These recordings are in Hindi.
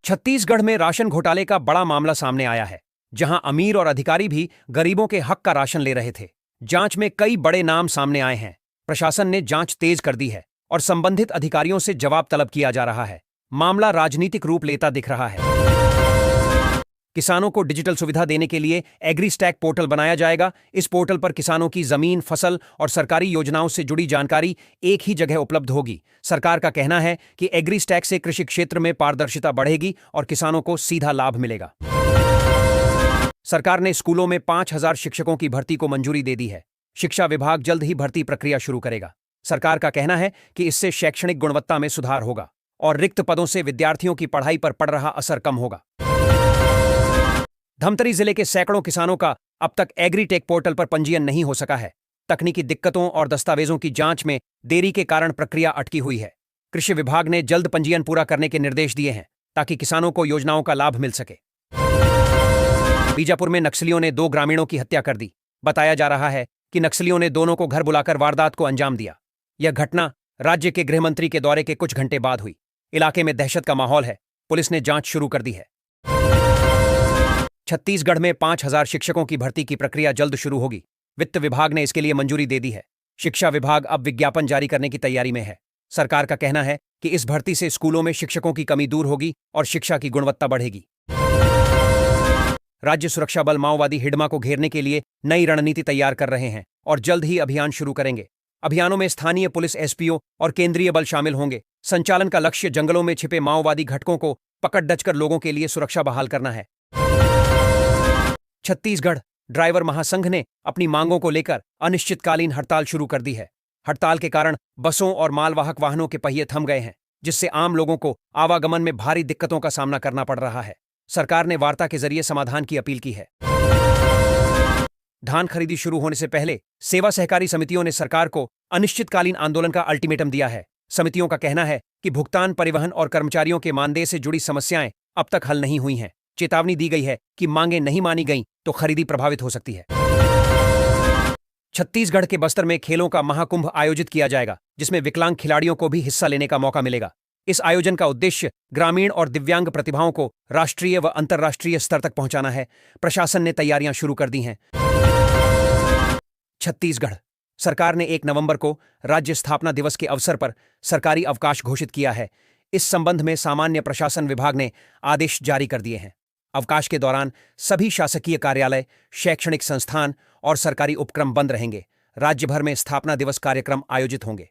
छत्तीसगढ़ में राशन घोटाले का बड़ा मामला सामने आया है, जहां अमीर और अधिकारी भी गरीबों के हक का राशन ले रहे थे। जांच में कई बड़े नाम सामने आए हैं। प्रशासन ने जांच तेज कर दी है और संबंधित अधिकारियों से जवाब तलब किया जा रहा है। मामला राजनीतिक रूप लेता दिख रहा है। किसानों को डिजिटल सुविधा देने के लिए एग्रीस्टैक पोर्टल बनाया जाएगा। इस पोर्टल पर किसानों की जमीन, फसल और सरकारी योजनाओं से जुड़ी जानकारी एक ही जगह उपलब्ध होगी। सरकार का कहना है कि एग्रीस्टैक से कृषि क्षेत्र में पारदर्शिता बढ़ेगी और किसानों को सीधा लाभ मिलेगा। सरकार ने स्कूलों में 5,000 शिक्षकों की भर्ती को मंजूरी दे दी है। शिक्षा विभाग जल्द ही भर्ती प्रक्रिया शुरू करेगा। सरकार का कहना है कि इससे शैक्षणिक गुणवत्ता में सुधार होगा और रिक्त पदों से विद्यार्थियों की पढ़ाई पर पड़ रहा असर कम होगा। धमतरी जिले के सैकड़ों किसानों का अब तक एग्रीटेक पोर्टल पर पंजीयन नहीं हो सका है। तकनीकी दिक्कतों और दस्तावेजों की जांच में देरी के कारण प्रक्रिया अटकी हुई है। कृषि विभाग ने जल्द पंजीयन पूरा करने के निर्देश दिए हैं ताकि किसानों को योजनाओं का लाभ मिल सके। बीजापुर में नक्सलियों ने 2 ग्रामीणों की हत्या कर दी। बताया जा रहा है कि नक्सलियों ने दोनों को घर बुलाकर वारदात को अंजाम दिया। यह घटना राज्य के गृहमंत्री के दौरे के कुछ घंटे बाद हुई। इलाके में दहशत का माहौल है। पुलिस ने जांच शुरू कर दी है। छत्तीसगढ़ में 5,000 शिक्षकों की भर्ती की प्रक्रिया जल्द शुरू होगी। वित्त विभाग ने इसके लिए मंजूरी दे दी है। शिक्षा विभाग अब विज्ञापन जारी करने की तैयारी में है। सरकार का कहना है कि इस भर्ती से स्कूलों में शिक्षकों की कमी दूर होगी और शिक्षा की गुणवत्ता बढ़ेगी। राज्य सुरक्षा बल माओवादी हिडमा को घेरने के लिए नई रणनीति तैयार कर रहे हैं और जल्द ही अभियान शुरू करेंगे। अभियानों में स्थानीय पुलिस, एसपीओ और केंद्रीय बल शामिल होंगे। संचालन का लक्ष्य जंगलों में छिपे माओवादी घटकों को पकड़ दचकर लोगों के लिए सुरक्षा बहाल करना है। छत्तीसगढ़ ड्राइवर महासंघ ने अपनी मांगों को लेकर अनिश्चितकालीन हड़ताल शुरू कर दी है। हड़ताल के कारण बसों और मालवाहक वाहनों के पहिए थम गए हैं, जिससे आम लोगों को आवागमन में भारी दिक्कतों का सामना करना पड़ रहा है। सरकार ने वार्ता के जरिए समाधान की अपील की है। धान खरीदी शुरू होने से पहले सेवा सहकारी समितियों ने सरकार को अनिश्चितकालीन आंदोलन का अल्टीमेटम दिया है। समितियों का कहना है कि भुगतान, परिवहन और कर्मचारियों के मानदेय से जुड़ी समस्याएं अब तक हल नहीं हुई हैं। चेतावनी दी गई है कि मांगें नहीं मानी गईं तो खरीदी प्रभावित हो सकती है। छत्तीसगढ़ के बस्तर में खेलों का महाकुंभ आयोजित किया जाएगा, जिसमें विकलांग खिलाड़ियों को भी हिस्सा लेने का मौका मिलेगा। इस आयोजन का उद्देश्य ग्रामीण और दिव्यांग प्रतिभाओं को राष्ट्रीय व अंतर्राष्ट्रीय स्तर तक पहुंचाना है। प्रशासन ने तैयारियां शुरू कर दी हैं। छत्तीसगढ़ सरकार ने 1 नवंबर को राज्य स्थापना दिवस के अवसर पर सरकारी अवकाश घोषित किया है। इस संबंध में सामान्य प्रशासन विभाग ने आदेश जारी कर दिए हैं। अवकाश के दौरान सभी शासकीय कार्यालय, शैक्षणिक संस्थान और सरकारी उपक्रम बंद रहेंगे। राज्य भर में स्थापना दिवस कार्यक्रम आयोजित होंगे।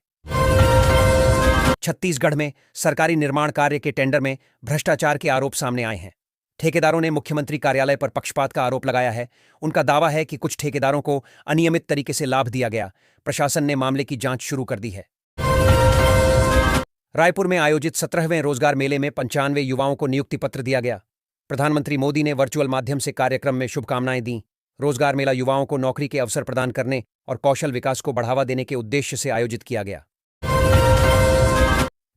छत्तीसगढ़ में सरकारी निर्माण कार्य के टेंडर में भ्रष्टाचार के आरोप सामने आए हैं। ठेकेदारों ने मुख्यमंत्री कार्यालय पर पक्षपात का आरोप लगाया है। उनका दावा है कि कुछ ठेकेदारों को अनियमित तरीके से लाभ दिया गया। प्रशासन ने मामले की जांच शुरू कर दी है। रायपुर में आयोजित 17वें रोजगार मेले में 95 युवाओं को नियुक्ति पत्र दिया गया। प्रधानमंत्री मोदी ने वर्चुअल माध्यम से कार्यक्रम में शुभकामनाएं दी। रोजगार मेला युवाओं को नौकरी के अवसर प्रदान करने और कौशल विकास को बढ़ावा देने के उद्देश्य से आयोजित किया गया।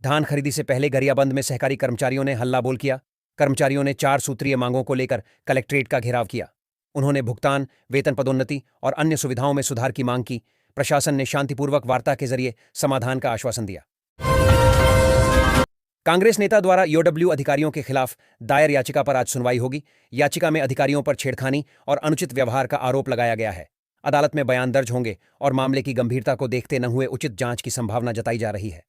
धान खरीदी से पहले गरियाबंद में सहकारी कर्मचारियों ने हल्ला बोल किया। कर्मचारियों ने 4 सूत्रीय मांगों को लेकर कलेक्ट्रेट का घेराव किया। उन्होंने भुगतान, वेतन पदोन्नति और अन्य सुविधाओं में सुधार की मांग की। प्रशासन ने शांतिपूर्वक वार्ता के जरिए समाधान का आश्वासन दिया। कांग्रेस नेता द्वारा ईओडब्ल्यू अधिकारियों के खिलाफ दायर याचिका पर आज सुनवाई होगी। याचिका में अधिकारियों पर छेड़खानी और अनुचित व्यवहार का आरोप लगाया गया है। अदालत में बयान दर्ज होंगे और मामले की गंभीरता को देखते न हुए उचित जांच की संभावना जताई जा रही है।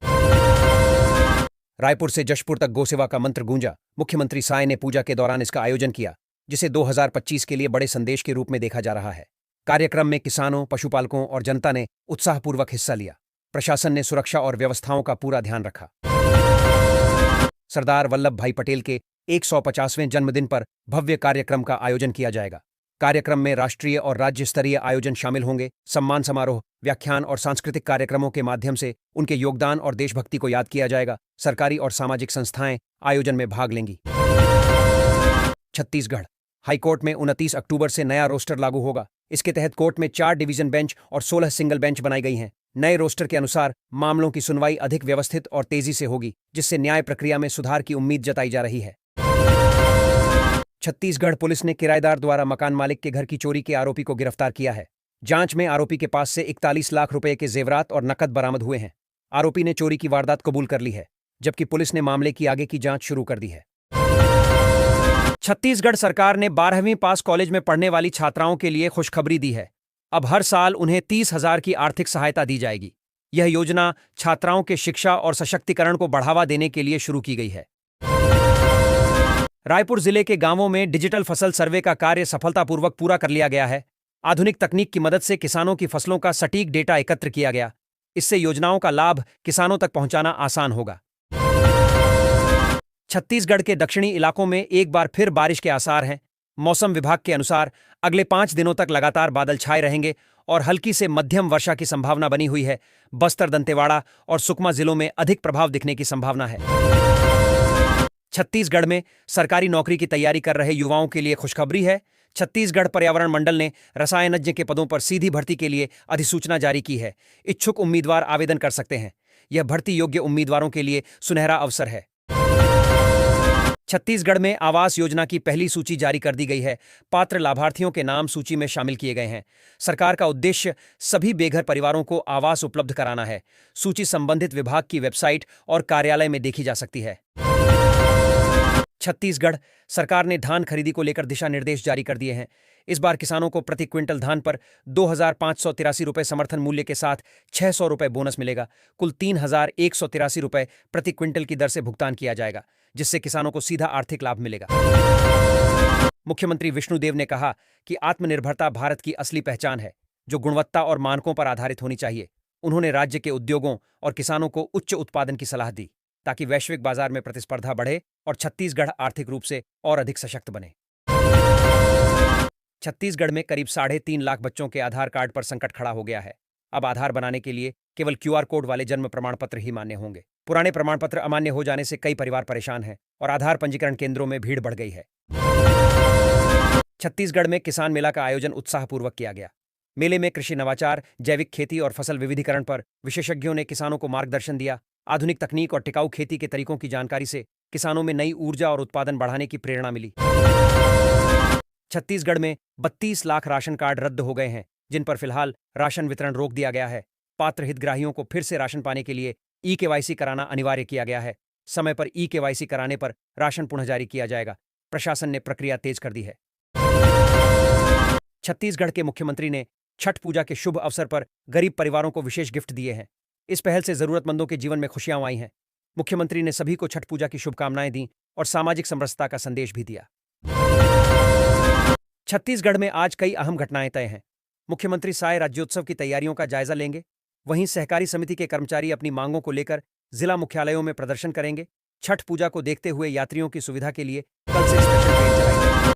रायपुर से जशपुर तक गौसेवा का मंत्र गूंजा। मुख्यमंत्री साय ने पूजा के दौरान इसका आयोजन किया, जिसे 2025 के लिए बड़े संदेश के रूप में देखा जा रहा है। कार्यक्रम में किसानों, पशुपालकों और जनता ने उत्साहपूर्वक हिस्सा लिया। प्रशासन ने सुरक्षा और व्यवस्थाओं का पूरा ध्यान रखा। सरदार वल्लभ भाई पटेल के 150वें जन्मदिन पर भव्य कार्यक्रम का आयोजन किया जाएगा। कार्यक्रम में राष्ट्रीय और राज्य स्तरीय आयोजन शामिल होंगे। सम्मान समारोह, व्याख्यान और सांस्कृतिक कार्यक्रमों के माध्यम से उनके योगदान और देशभक्ति को याद किया जाएगा। सरकारी और सामाजिक संस्थाएं आयोजन में भाग लेंगी। छत्तीसगढ़ हाईकोर्ट में 29 अक्टूबर से नया रोस्टर लागू होगा। इसके तहत कोर्ट में 4 डिवीजन बेंच और 16 सिंगल बेंच बनाई गई हैं। नए रोस्टर के अनुसार मामलों की सुनवाई अधिक व्यवस्थित और तेजी से होगी, जिससे न्याय प्रक्रिया में सुधार की उम्मीद जताई जा रही है। छत्तीसगढ़ पुलिस ने किराएदार द्वारा मकान मालिक के घर की चोरी के आरोपी को गिरफ्तार किया है। जांच में आरोपी के पास से 41 लाख रुपए के जेवरात और नकद बरामद हुए हैं। आरोपी ने चोरी की वारदात कबूल कर ली है, जबकि पुलिस ने मामले की आगे की जांच शुरू कर दी है। छत्तीसगढ़ सरकार ने 12वीं पास कॉलेज में पढ़ने वाली छात्राओं के लिए खुशखबरी दी है। अब हर साल उन्हें 30,000 की आर्थिक सहायता दी जाएगी। यह योजना छात्राओं के शिक्षा और सशक्तिकरण को बढ़ावा देने के लिए शुरू की गई है। रायपुर जिले के गांवों में डिजिटल फसल सर्वे का कार्य सफलतापूर्वक पूरा कर लिया गया है। आधुनिक तकनीक की मदद से किसानों की फसलों का सटीक डेटा एकत्र किया गया। इससे योजनाओं का लाभ किसानों तक पहुंचाना आसान होगा। छत्तीसगढ़ के दक्षिणी इलाकों में एक बार फिर बारिश के आसार हैं। मौसम विभाग के अनुसार अगले 5 दिनों तक लगातार बादल छाए रहेंगे और हल्की से मध्यम वर्षा की संभावना बनी हुई है। बस्तर, दंतेवाड़ा और सुकमा जिलों में अधिक प्रभाव दिखने की संभावना है। छत्तीसगढ़ में सरकारी नौकरी की तैयारी कर रहे युवाओं के लिए खुशखबरी है। छत्तीसगढ़ पर्यावरण मंडल ने रसायनज्ञ के पदों पर सीधी भर्ती के लिए अधिसूचना जारी की है। इच्छुक उम्मीदवार आवेदन कर सकते हैं। यह भर्ती योग्य उम्मीदवारों के लिए सुनहरा अवसर है। छत्तीसगढ़ में आवास योजना की पहली सूची जारी कर दी गई है। पात्र लाभार्थियों के नाम सूची में शामिल किए गए हैं। सरकार का उद्देश्य सभी बेघर परिवारों को आवास उपलब्ध कराना है। सूची संबंधित विभाग की वेबसाइट और कार्यालय में देखी जा सकती है। छत्तीसगढ़ सरकार ने धान खरीदी को लेकर दिशा निर्देश जारी कर दिए हैं। इस बार किसानों को प्रति क्विंटल धान पर 2,583 रुपये समर्थन मूल्य के साथ 600 रुपये बोनस मिलेगा। कुल 3,183 रुपये प्रति क्विंटल की दर से भुगतान किया जाएगा, जिससे किसानों को सीधा आर्थिक लाभ मिलेगा। मुख्यमंत्री विष्णुदेव ने कहा कि आत्मनिर्भरता भारत की असली पहचान है, जो गुणवत्ता और मानकों पर आधारित होनी चाहिए। उन्होंने राज्य के उद्योगों और किसानों को उच्च उत्पादन की सलाह दी, ताकि वैश्विक बाजार में प्रतिस्पर्धा बढ़े और छत्तीसगढ़ आर्थिक रूप से और अधिक सशक्त बने। छत्तीसगढ़ में करीब 3.5 लाख बच्चों के आधार कार्ड पर संकट खड़ा हो गया है। अब आधार बनाने के लिए केवल QR कोड वाले जन्म प्रमाण पत्र ही मान्य होंगे। पुराने प्रमाण पत्र अमान्य हो जाने से कई परिवार परेशान हैं और आधार पंजीकरण केंद्रों में भीड़ बढ़ गई है। छत्तीसगढ़ में किसान मेला का आयोजन उत्साहपूर्वक किया गया। मेले में कृषि नवाचार, जैविक खेती और फसल विविधीकरण पर विशेषज्ञों ने किसानों को मार्गदर्शन दिया। आधुनिक तकनीक और टिकाऊ खेती के तरीकों की जानकारी से किसानों में नई ऊर्जा और उत्पादन बढ़ाने की प्रेरणा मिली। छत्तीसगढ़ में 32 लाख राशन कार्ड रद्द हो गए हैं, जिन पर फिलहाल राशन वितरण रोक दिया गया है। पात्र हितग्राहियों को फिर से राशन पाने के लिए eKYC कराना अनिवार्य किया गया है। समय पर eKYC कराने पर राशन पुनः जारी किया जाएगा। प्रशासन ने प्रक्रिया तेज कर दी है। छत्तीसगढ़ के मुख्यमंत्री ने छठ पूजा के शुभ अवसर पर गरीब परिवारों को विशेष गिफ्ट दिए हैं। इस पहल से जरूरतमंदों के जीवन में खुशियां आई हैं। मुख्यमंत्री ने सभी को छठ पूजा की शुभकामनाएं दी और सामाजिक समरसता का संदेश भी दिया। छत्तीसगढ़ में आज कई अहम घटनाएं तय हैं। मुख्यमंत्री साय राज्योत्सव की तैयारियों का जायजा लेंगे। वहीं सहकारी समिति के कर्मचारी अपनी मांगों को लेकर जिला मुख्यालयों में प्रदर्शन करेंगे। छठ पूजा को देखते हुए यात्रियों की सुविधा के लिए कल से स्पेशल ट्रेन